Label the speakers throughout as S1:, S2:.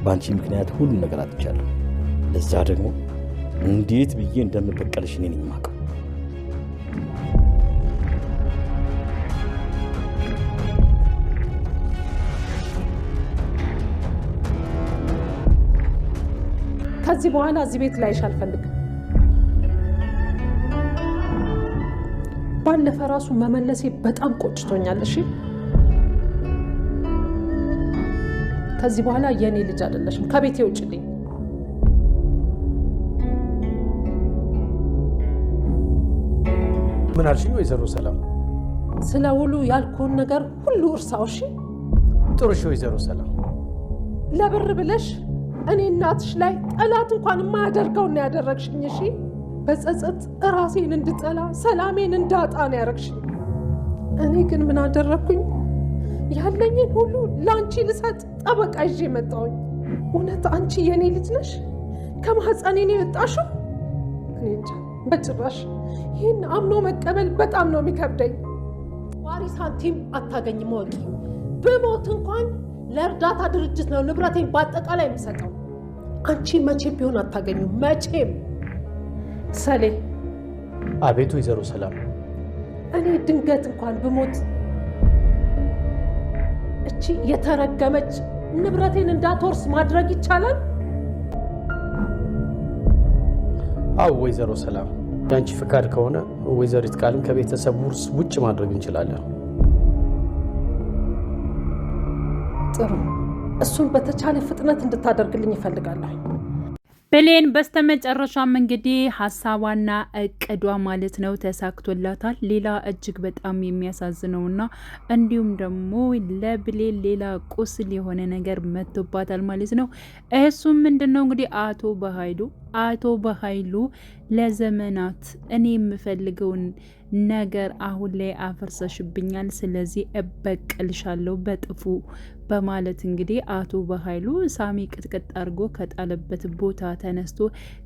S1: በአንቺ ምክንያት ሁሉ ነገር አጥቻለሁ። ለዛ ደግሞ እንዴት ብዬ እንደምበቀልሽ እኔ ነኝ የማውቀው።
S2: ከዚህ በኋላ እዚህ ቤት ላይሽ አልፈልግም። ባለፈ ራሱ መመለሴ በጣም ቆጭቶኛል። እሺ ከዚህ በኋላ የኔ ልጅ አይደለሽም። ከቤቴ ውጭልኝ።
S3: ምን አልሽኝ ወይዘሮ ሰላም?
S2: ስለ ውሉ ያልኩን ነገር ሁሉ እርሳው። እሺ
S3: ጥሩ። እሺ ወይዘሮ ሰላም፣
S2: ለብር ብለሽ እኔ እናትሽ ላይ ጠላት እንኳን የማያደርገውን ያደረግሽኝ። እሺ በጸጸት ራሴን እንድጠላ ሰላሜን እንዳጣ ነው ያደረግሽኝ። እኔ ግን ምን አደረግኩኝ? ያለኝን ሁሉ ለአንቺ ልሰጥ ጠበቃ ይዤ መጣሁኝ። እውነት አንቺ የኔ ልጅ ነሽ? ከማህፀኔ ነው የወጣሽው? እኔ እንጃ በጭራሽ። ይህን አምኖ መቀበል በጣም ነው የሚከብደኝ። ዋሪ ሳንቲም አታገኝም ወቂ። ብሞት እንኳን ለእርዳታ ድርጅት ነው ንብረቴን በአጠቃላይ የሚሰጠው። አንቺ መቼም ቢሆን አታገኙም፣ መቼም። ሰሌ።
S3: አቤት ወይዘሮ ሰላም።
S2: እኔ ድንገት እንኳን ብሞት እቺ የተረገመች ንብረቴን እንዳትወርስ ማድረግ ይቻላል?
S3: አዎ ወይዘሮ ሰላም፣ ያንቺ ፍቃድ ከሆነ ወይዘሪት ቃልን ከቤተሰቡ ውጭ ማድረግ እንችላለን።
S2: ጥሩ። እሱን በተቻለ ፍጥነት እንድታደርግልኝ ይፈልጋለሁ።
S4: ብሌን በስተመጨረሻም እንግዲህ ሀሳቧና እቅዷ ማለት ነው ተሳክቶላታል። ሌላ እጅግ በጣም የሚያሳዝነውና እንዲሁም ደግሞ ለብሌን ሌላ ቁስል የሆነ ነገር መጥቶባታል ማለት ነው። እሱም ምንድነው እንግዲህ አቶ በኃይሉ ለዘመናት እኔ የምፈልገውን ነገር አሁን ላይ አፈርሰሽብኛል፣ ስለዚህ እበቀልሻለሁ በጥፉ በማለት እንግዲህ አቶ በኃይሉ ሳሚ ቅጥቅጥ አድርጎ ከጣለበት ቦታ ተነስቶ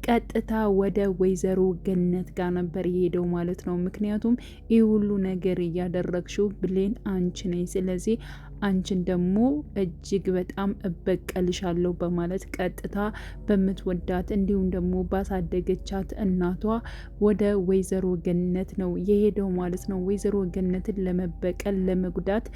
S4: ቀጥታ ወደ ወይዘሮ ገነት ጋር ነበር የሄደው ማለት ነው። ምክንያቱም ይህ ሁሉ ነገር እያደረግሽው ብሌን አንቺ ነኝ፣ ስለዚህ አንቺን ደግሞ እጅግ በጣም እበቀልሻለሁ በማለት ቀጥታ በምትወዳት እንዲሁም ደግሞ ባሳደገቻት እናቷ ወደ ወይዘሮ ገነት ነው የሄደው ማለት ነው። ወይዘሮ ገነትን ለመበቀል ለመጉዳት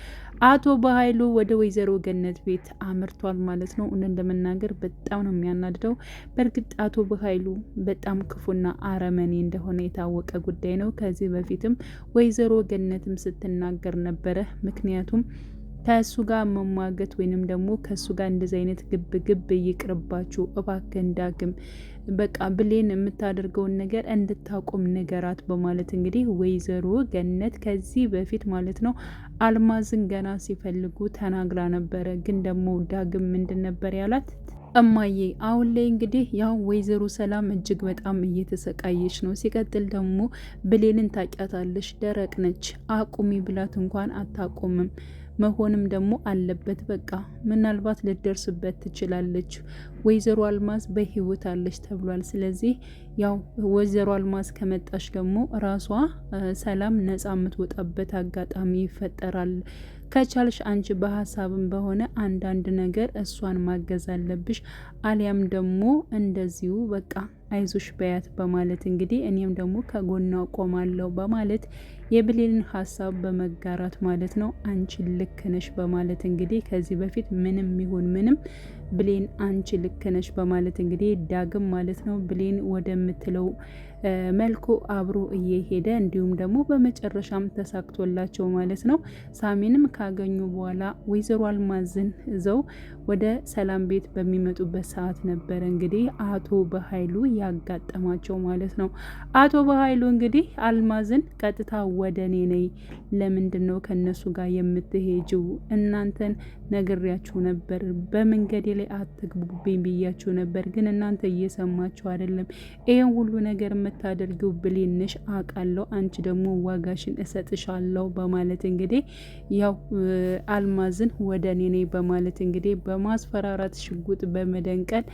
S4: አቶ በኃይሉ ወደ ወይዘሮ ገነት ቤት አምርቷል ማለት ነው። እውነት ለመናገር በጣም ነው የሚያናድደው። በእርግጥ አቶ በኃይሉ በጣም ክፉና አረመኔ እንደሆነ የታወቀ ጉዳይ ነው። ከዚህ በፊትም ወይዘሮ ገነትም ስትናገር ነበረ። ምክንያቱም ከእሱ ጋር መሟገት ወይንም ደግሞ ከእሱ ጋር እንደዚህ አይነት ግብ ግብ ይቅርባችሁ እባክህ ዳግም፣ በቃ ብሌን የምታደርገውን ነገር እንድታቆም ነገራት በማለት እንግዲህ ወይዘሮ ገነት ከዚህ በፊት ማለት ነው አልማዝን ገና ሲፈልጉ ተናግራ ነበረ። ግን ደግሞ ዳግም ምንድን ነበር ያላት? እማዬ አሁን ላይ እንግዲህ ያው ወይዘሮ ሰላም እጅግ በጣም እየተሰቃየች ነው። ሲቀጥል ደግሞ ብሌንን ታውቂያታለሽ፣ ደረቅ ነች። አቁሚ ብላት እንኳን አታቆምም። መሆንም ደግሞ አለበት። በቃ ምናልባት ልደርስበት ትችላለች። ወይዘሮ አልማዝ በህይወት አለች ተብሏል። ስለዚህ ያው ወይዘሮ አልማዝ ከመጣች ደግሞ ራሷ ሰላም ነጻ የምትወጣበት አጋጣሚ ይፈጠራል። ከቻልሽ አንቺ በሀሳብም በሆነ አንዳንድ ነገር እሷን ማገዝ አለብሽ፣ አሊያም ደግሞ እንደዚሁ በቃ አይዞሽ በያት በማለት እንግዲህ እኔም ደግሞ ከጎኗ ቆማለሁ በማለት የብሌንን ሀሳብ በመጋራት ማለት ነው አንቺ ልክ ነሽ በማለት እንግዲህ ከዚህ በፊት ምንም ይሁን ምንም ብሌን አንቺ ልክ ነሽ በማለት እንግዲህ ዳግም ማለት ነው ብሌን ወደምትለው መልኩ አብሮ እየሄደ እንዲሁም ደግሞ በመጨረሻም ተሳክቶላቸው ማለት ነው ሳሚንም ካገኙ በኋላ ወይዘሮ አልማዝን ይዘው ወደ ሰላም ቤት በሚመጡበት ሰዓት ነበር እንግዲህ አቶ በኃይሉ ያጋጠማቸው ማለት ነው። አቶ በኃይሉ እንግዲህ አልማዝን ቀጥታ ወደ እኔ ነይ፣ ለምንድን ነው ከነሱ ጋር የምትሄጂው? እናንተን ነግሬያችሁ ነበር፣ በመንገዴ ላይ አትግቡብኝ ብያችሁ ነበር፣ ግን እናንተ እየሰማችሁ አይደለም። ይሄን ሁሉ ነገር የምታደርጊው ብሌን ነሽ አውቃለሁ፣ አንቺ ደግሞ ዋጋሽን እሰጥሻለሁ በማለት እንግዲህ ያው አልማዝን ወደ እኔ ነይ በማለት እንግዲህ በማስፈራራት ሽጉጥ በመደንቀል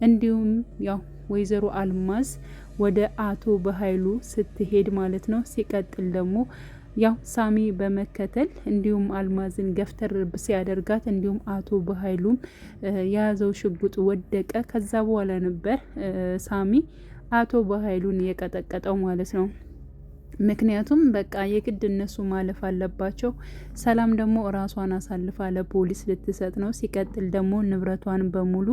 S4: እንዲሁም ያው ወይዘሮ አልማዝ ወደ አቶ በኃይሉ ስትሄድ ማለት ነው። ሲቀጥል ደግሞ ያው ሳሚ በመከተል እንዲሁም አልማዝን ገፍተር ሲያደርጋት እንዲሁም አቶ በኃይሉም የያዘው ሽጉጥ ወደቀ። ከዛ በኋላ ነበር ሳሚ አቶ በኃይሉን የቀጠቀጠው ማለት ነው። ምክንያቱም በቃ የግድ እነሱ ማለፍ አለባቸው። ሰላም ደግሞ ራሷን አሳልፋ ለፖሊስ ልትሰጥ ነው። ሲቀጥል ደግሞ ንብረቷን በሙሉ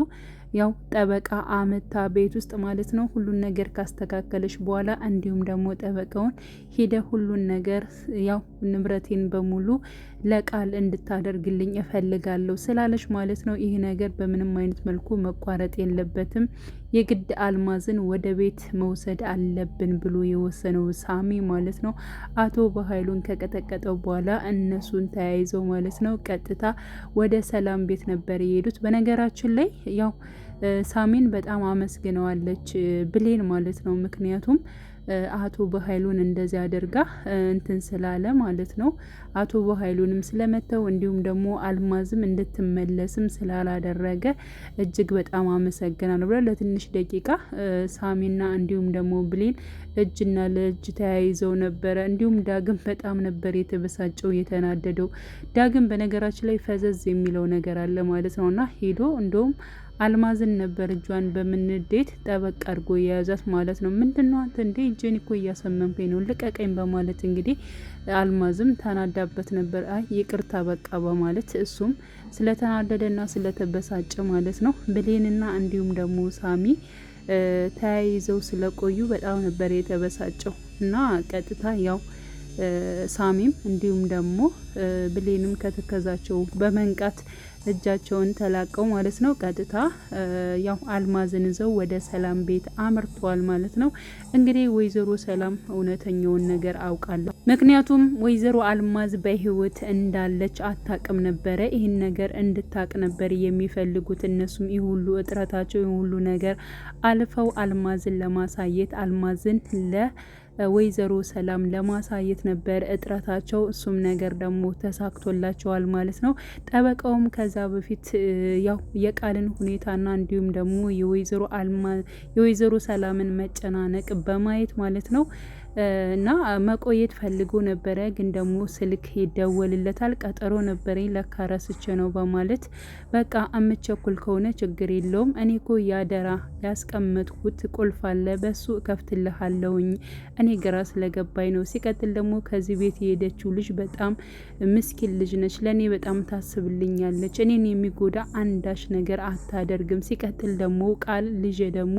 S4: ያው ጠበቃ አመታ ቤት ውስጥ ማለት ነው ሁሉን ነገር ካስተካከለች በኋላ እንዲሁም ደግሞ ጠበቃውን ሄደ ሁሉን ነገር ያው ንብረቴን በሙሉ ለቃል እንድታደርግልኝ እፈልጋለሁ ስላለች ማለት ነው። ይህ ነገር በምንም አይነት መልኩ መቋረጥ የለበትም፣ የግድ አልማዝን ወደ ቤት መውሰድ አለብን ብሎ የወሰነው ሳሚ ማለት ነው። አቶ በኃይሉን ከቀጠቀጠው በኋላ እነሱን ተያይዘው ማለት ነው ቀጥታ ወደ ሰላም ቤት ነበር የሄዱት። በነገራችን ላይ ያው ሳሚን በጣም አመስግነዋለች ብሌን ማለት ነው። ምክንያቱም አቶ በኃይሉን እንደዚህ አድርጋ እንትን ስላለ ማለት ነው። አቶ በኃይሉንም ስለመተው እንዲሁም ደግሞ አልማዝም እንድትመለስም ስላላደረገ እጅግ በጣም አመሰግናለሁ ብላ ለትንሽ ደቂቃ ሳሚና እንዲሁም ደግሞ ብሌን እጅና ለእጅ ተያይዘው ነበረ። እንዲሁም ዳግም በጣም ነበር የተበሳጨው የተናደደው። ዳግም በነገራችን ላይ ፈዘዝ የሚለው ነገር አለ ማለት ነውና ሄዶ እንደውም አልማዝን ነበር እጇን በምንዴት ጠበቅ አድርጎ የያዛት ማለት ነው። ምንድነው አንተ እንዴ እጄን እኮ እያሰመምከኝ ነው ልቀቀኝ በማለት እንግዲህ አልማዝም ተናዳበት ነበር። አይ ይቅርታ በቃ በማለት እሱም ስለተናደደና ስለተበሳጨ ማለት ነው ብሌንና እንዲሁም ደግሞ ሳሚ ተያይዘው ስለቆዩ በጣም ነበር የተበሳጨው እና ቀጥታ ያው ሳሚም እንዲሁም ደግሞ ብሌንም ከተከዛቸው በመንቃት እጃቸውን ተላቀው ማለት ነው ቀጥታ ያው አልማዝን ይዘው ወደ ሰላም ቤት አምርተዋል ማለት ነው። እንግዲህ ወይዘሮ ሰላም እውነተኛውን ነገር አውቃለሁ። ምክንያቱም ወይዘሮ አልማዝ በህይወት እንዳለች አታቅም ነበረ። ይህን ነገር እንድታቅ ነበር የሚፈልጉት እነሱም ይህ ሁሉ እጥረታቸው ይህ ሁሉ ነገር አልፈው አልማዝን ለማሳየት አልማዝን ወይዘሮ ሰላም ለማሳየት ነበር እጥረታቸው። እሱም ነገር ደግሞ ተሳክቶላቸዋል ማለት ነው። ጠበቃውም ከዛ በፊት ያው የቃልን ሁኔታና እንዲሁም ደግሞ የወይዘሮ ሰላምን መጨናነቅ በማየት ማለት ነው እና መቆየት ፈልጎ ነበረ። ግን ደግሞ ስልክ ይደወልለታል። ቀጠሮ ነበረኝ ለካ ረስቼ ነው በማለት በቃ አምቸኩል ከሆነ ችግር የለውም እኔ ኮ ያደራ ያስቀመጥኩት ቁልፍ አለ በሱ እከፍትልሃለሁኝ እኔ ግራ ስለገባኝ ነው። ሲቀጥል ደግሞ ከዚህ ቤት የሄደችው ልጅ በጣም ምስኪን ልጅ ነች፣ ለእኔ በጣም ታስብልኛለች፣ እኔን የሚጎዳ አንዳች ነገር አታደርግም። ሲቀጥል ደግሞ ቃል ልጅ ደግሞ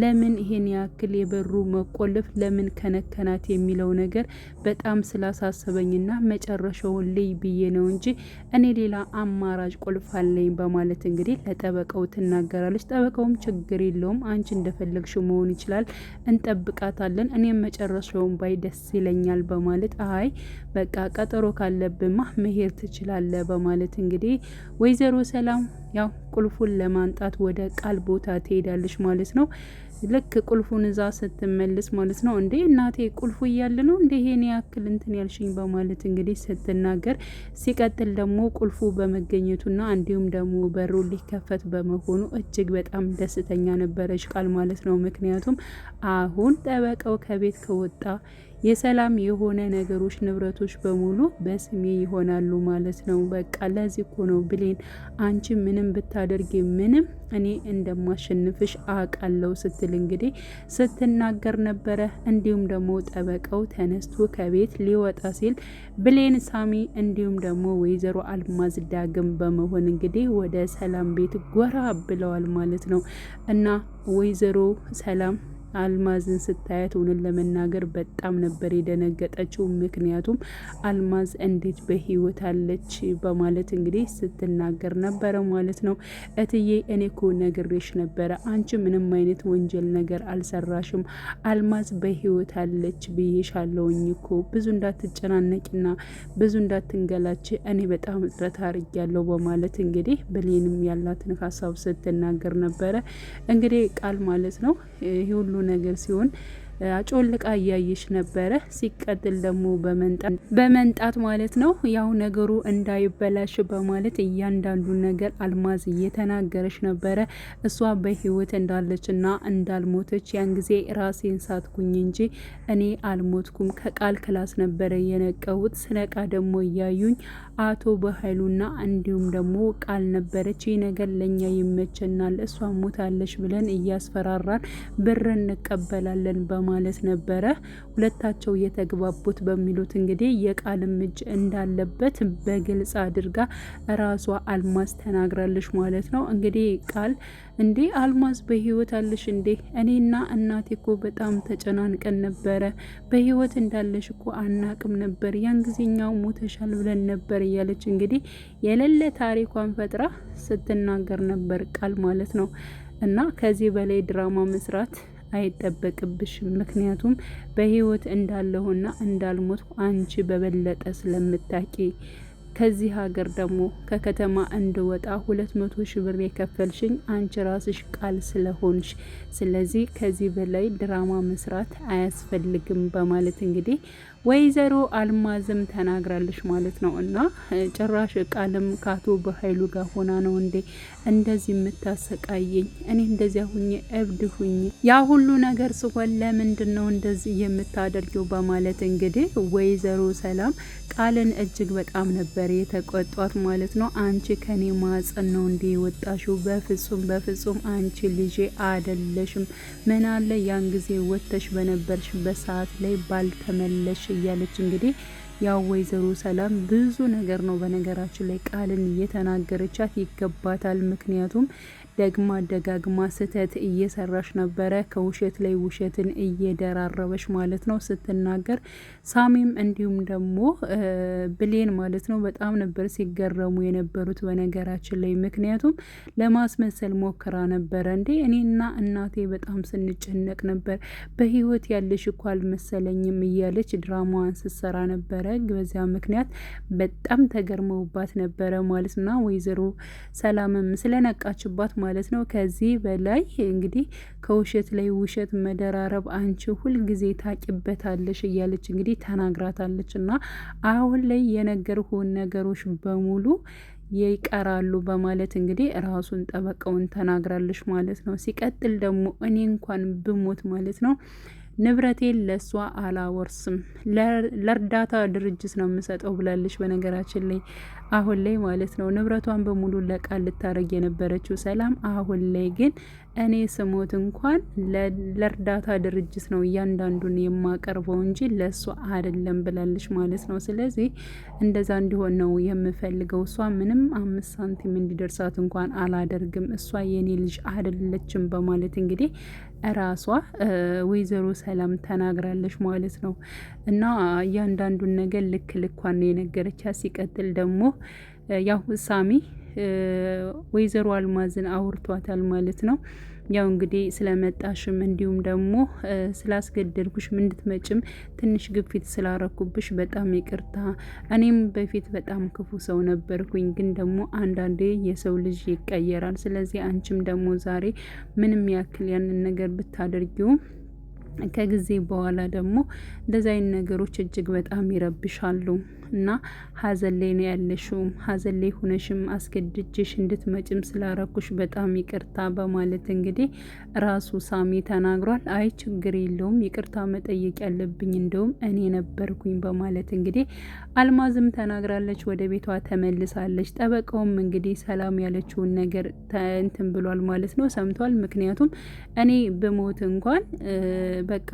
S4: ለምን ይሄን ያክል የበሩ መቆለፍ ለምን ከነከናት የሚለው ነገር በጣም ስላሳሰበኝና መጨረሻውን ልይ ብዬ ነው እንጂ እኔ ሌላ አማራጭ ቁልፍ አለኝ በማለት እንግዲህ ለጠበቃው ትናገራለች። ጠበቃውም ችግር የለውም አንቺ እንደፈለግሽው መሆን ይችላል እንጠብቃታለን፣ እኔም መጨረሻውን ባይ ደስ ይለኛል በማለት አይ በቃ ቀጠሮ ካለብማ መሄድ ትችላለ በማለት እንግዲህ ወይዘሮ ሰላም ያው ቁልፉን ለማንጣት ወደ ቃል ቦታ ትሄዳለች ማለት ነው። ልክ ቁልፉን እዛ ስትመልስ ማለት ነው እንዴ እናቴ ቁልፉ እያለ ነው እንዴ ይሄን ያክል እንትን ያልሽኝ በማለት እንግዲህ ስትናገር፣ ሲቀጥል ደግሞ ቁልፉ በመገኘቱና እንዲሁም ደግሞ በሩ ሊከፈት በመሆኑ እጅግ በጣም ደስተኛ ነበረች ቃል ማለት ነው። ምክንያቱም አሁን ጠበቃው ከቤት ከወጣ የሰላም የሆነ ነገሮች ንብረቶች በሙሉ በስሜ ይሆናሉ ማለት ነው። በቃ ለዚህ እኮ ነው ብሌን አንቺ ምንም ብታደርጊ ምንም እኔ እንደማሸንፍሽ አውቃለሁ ስትል እንግዲህ ስትናገር ነበረ። እንዲሁም ደግሞ ጠበቃው ተነስቶ ከቤት ሊወጣ ሲል ብሌን፣ ሳሚ እንዲሁም ደግሞ ወይዘሮ አልማዝ ዳግም በመሆን እንግዲህ ወደ ሰላም ቤት ጎራ ብለዋል ማለት ነው እና ወይዘሮ ሰላም አልማዝን ስታያት እውነት ለመናገር በጣም ነበር የደነገጠችው። ምክንያቱም አልማዝ እንዴት በህይወት አለች በማለት እንግዲህ ስትናገር ነበረ ማለት ነው። እትዬ እኔ እኮ ነግሬሽ ነበረ አንቺ ምንም አይነት ወንጀል ነገር አልሰራሽም፣ አልማዝ በህይወት አለች ብዬሻለሁኝ እኮ ብዙ እንዳትጨናነቂና ብዙ እንዳትንገላች እኔ በጣም ጥረት አድርጊያለሁ በማለት እንግዲህ ብሌንም ያላትን ሀሳብ ስትናገር ነበረ። እንግዲህ ቃል ማለት ነው ይህ ሁሉ ነገር ሲሆን አጮልቃ እያየሽ ነበረ። ሲቀጥል ደግሞ በመንጣት ማለት ነው ያው ነገሩ እንዳይበላሽ በማለት እያንዳንዱ ነገር አልማዝ እየተናገረች ነበረ። እሷ በህይወት እንዳለችና እንዳልሞተች ያን ጊዜ ራሴን ሳትኩኝ እንጂ እኔ አልሞትኩም። ከቃል ክላስ ነበረ የነቀውት። ስነቃ ደግሞ እያዩኝ አቶ በኃይሉና እንዲሁም ደግሞ ቃል ነበረች። ይህ ነገር ለኛ ይመቸናል፣ እሷ ሞታለች ብለን እያስፈራራን ብር እንቀበላለን በማለት ነበረ ሁለታቸው የተግባቡት በሚሉት እንግዲህ የቃልም እጅ እንዳለበት በግልጽ አድርጋ ራሷ አልማዝ ተናግራለች ማለት ነው። እንግዲህ ቃል እንዴ አልማዝ በህይወት አለሽ እንዴ? እኔና እናቴ እኮ በጣም ተጨናንቀን ነበረ። በህይወት እንዳለሽ እኮ አናቅም ነበር። ያን ጊዜኛው ሞተሻል ብለን ነበር እያለች እንግዲህ የሌለ ታሪኳን ፈጥራ ስትናገር ነበር ቃል ማለት ነው። እና ከዚህ በላይ ድራማ መስራት አይጠበቅብሽም። ምክንያቱም በህይወት እንዳለሁና እንዳልሞት አንቺ በበለጠ ስለምታቂ ከዚህ ሀገር ደግሞ ከከተማ እንድወጣ 200 ሺህ ብር የከፈልሽኝ አንቺ ራስሽ ቃል ስለሆንሽ፣ ስለዚህ ከዚህ በላይ ድራማ መስራት አያስፈልግም በማለት እንግዲህ ወይዘሮ አልማዝም ተናግራለች ማለት ነው። እና ጭራሽ ቃልም ከአቶ በኃይሉ ጋር ሆና ነው እንዴ እንደዚህ የምታሰቃየኝ? እኔ እንደዚያ ሁኜ እብድ ሁኜ ያ ሁሉ ነገር ስሆን ለምንድን ነው እንደዚህ የምታደርጊው? በማለት እንግዲህ ወይዘሮ ሰላም ቃልን እጅግ በጣም ነበር የተቆጧት ማለት ነው። አንቺ ከኔ ማጸን ነው እንዴ የወጣሽው? በፍጹም በፍጹም አንቺ ልጄ አይደለሽም። ምን አለ ያን ጊዜ ወጥተሽ በነበርሽበት ሰዓት ላይ ባልተመለሽ እያለች እንግዲህ ያው ወይዘሮ ሰላም ብዙ ነገር ነው በነገራችን ላይ ቃልን እየተናገረቻት ይገባታል። ምክንያቱም ደግማ ደጋግማ ስህተት እየሰራሽ ነበረ፣ ከውሸት ላይ ውሸትን እየደራረበሽ ማለት ነው ስትናገር። ሳሚም እንዲሁም ደግሞ ብሌን ማለት ነው በጣም ነበር ሲገረሙ የነበሩት በነገራችን ላይ። ምክንያቱም ለማስመሰል ሞክራ ነበረ። እንዴ እኔና እናቴ በጣም ስንጨነቅ ነበር፣ በህይወት ያለሽ እኮ አልመሰለኝም እያለች ድራማዋን ስትሰራ ነበረ። በዚያ ምክንያት በጣም ተገርመውባት ነበረ ማለት ነው። ወይዘሮ ሰላምም ስለነቃችባት ማለት ነው። ከዚህ በላይ እንግዲህ ከውሸት ላይ ውሸት መደራረብ አንቺ ሁልጊዜ ታቂበታለሽ እያለች እንግዲህ ተናግራታለች። እና አሁን ላይ የነገርኩን ነገሮች በሙሉ ይቀራሉ በማለት እንግዲህ ራሱን ጠበቀውን ተናግራለች ማለት ነው። ሲቀጥል ደግሞ እኔ እንኳን ብሞት ማለት ነው ንብረቴን ለሷ አላወርስም፣ ለእርዳታ ድርጅት ነው የምሰጠው ብላለች። በነገራችን ላይ አሁን ላይ ማለት ነው ንብረቷን በሙሉ ለቃል ልታረግ የነበረችው ሰላም አሁን ላይ ግን እኔ ስሞት እንኳን ለእርዳታ ድርጅት ነው እያንዳንዱን የማቀርበው እንጂ ለእሷ አይደለም ብላለች ማለት ነው። ስለዚህ እንደዛ እንዲሆን ነው የምፈልገው። እሷ ምንም 5 ሳንቲም እንዲደርሳት እንኳን አላደርግም፣ እሷ የኔ ልጅ አይደለችም በማለት እንግዲህ ራሷ ወይዘሮ ሰላም ተናግራለች ማለት ነው። እና እያንዳንዱን ነገር ልክ ልኳን ነው የነገረቻት። ሲቀጥል ደግሞ ያው ሳሚ ወይዘሮ አልማዝን አውርቷታል ማለት ነው። ያው እንግዲህ ስለመጣሽም እንዲሁም ደግሞ ስላስገደልኩሽ እንድትመጭም ትንሽ ግፊት ስላረኩብሽ በጣም ይቅርታ። እኔም በፊት በጣም ክፉ ሰው ነበርኩኝ፣ ግን ደግሞ አንዳንዴ የሰው ልጅ ይቀየራል። ስለዚህ አንቺም ደግሞ ዛሬ ምንም ያክል ያንን ነገር ብታደርጊውም ከጊዜ በኋላ ደግሞ እንደዚህ አይነት ነገሮች እጅግ በጣም ይረብሻሉ እና ሀዘን ላይ ነው ያለሽው። ሀዘን ላይ ሆነሽም አስገድጅሽ እንድትመጭም ስላረኩሽ በጣም ይቅርታ በማለት እንግዲህ ራሱ ሳሚ ተናግሯል። አይ ችግር የለውም ይቅርታ መጠየቅ ያለብኝ እንደውም እኔ ነበርኩኝ በማለት እንግዲህ አልማዝም ተናግራለች። ወደ ቤቷ ተመልሳለች። ጠበቃውም እንግዲህ ሰላም ያለችውን ነገር እንትን ብሏል ማለት ነው፣ ሰምቷል። ምክንያቱም እኔ በሞት እንኳን በቃ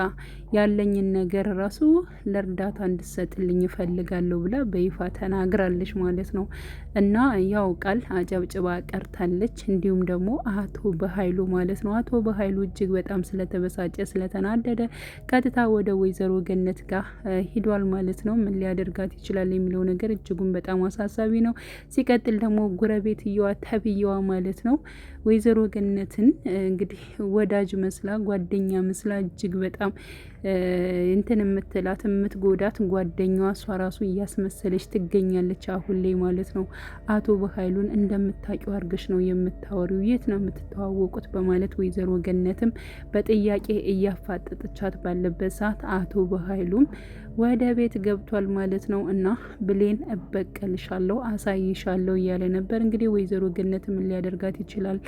S4: ያለኝን ነገር ራሱ ለእርዳታ እንድሰጥልኝ እፈልጋለሁ ብላ በይፋ ተናግራለች ማለት ነው። እና ያው ቃል አጨብጭባ ቀርታለች። እንዲሁም ደግሞ አቶ በኃይሉ ማለት ነው። አቶ በኃይሉ እጅግ በጣም ስለተበሳጨ ስለተናደደ ቀጥታ ወደ ወይዘሮ ገነት ጋር ሂዷል ማለት ነው። ምን ሊያደርጋት ይችላል የሚለው ነገር እጅጉን በጣም አሳሳቢ ነው። ሲቀጥል ደግሞ ጎረቤትየዋ ተብየዋ ማለት ነው ወይዘሮ ገነትን እንግዲህ ወዳጅ መስላ ጓደኛ መስላ እጅግ በጣም እንትን የምትላት የምትጎዳት ጓደኛዋ እሷ ራሱ እያስመሰለች ትገኛለች አሁን ላይ ማለት ነው። አቶ በኃይሉን እንደምታውቂው አድርገሽ ነው የምታወሪው፣ የት ነው የምትተዋወቁት? በማለት ወይዘሮ ገነትም በጥያቄ እያፋጠጠቻት ባለበት ሰዓት አቶ በኃይሉም ወደ ቤት ገብቷል ማለት ነው። እና ብሌን እበቀልሻለሁ፣ አሳይሻለሁ እያለ ነበር። እንግዲህ ወይዘሮ ገነት ምን ሊያደርጋት ይችላል?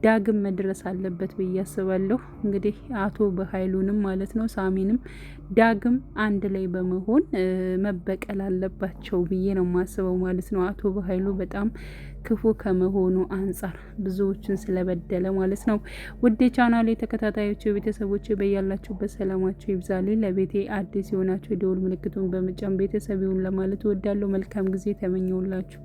S4: ዳግም መድረስ አለበት ብዬ አስባለሁ። እንግዲህ አቶ በኃይሉንም ማለት ነው ሳሚንም ዳግም አንድ ላይ በመሆን መበቀል አለባቸው ብዬ ነው የማስበው ማለት ነው። አቶ በኃይሉ በጣም ክፉ ከመሆኑ አንጻር ብዙዎችን ስለበደለ ማለት ነው። ውድ ቻናሌ ተከታታዮች ቤተሰቦች በያላችሁበት ሰላማችሁ ይብዛልኝ። ለቤቴ አዲስ የሆናችሁ የደወል ምልክቱን በመጫን ቤተሰብ ይሁን ለማለት እወዳለሁ። መልካም ጊዜ ተመኘውላችሁ።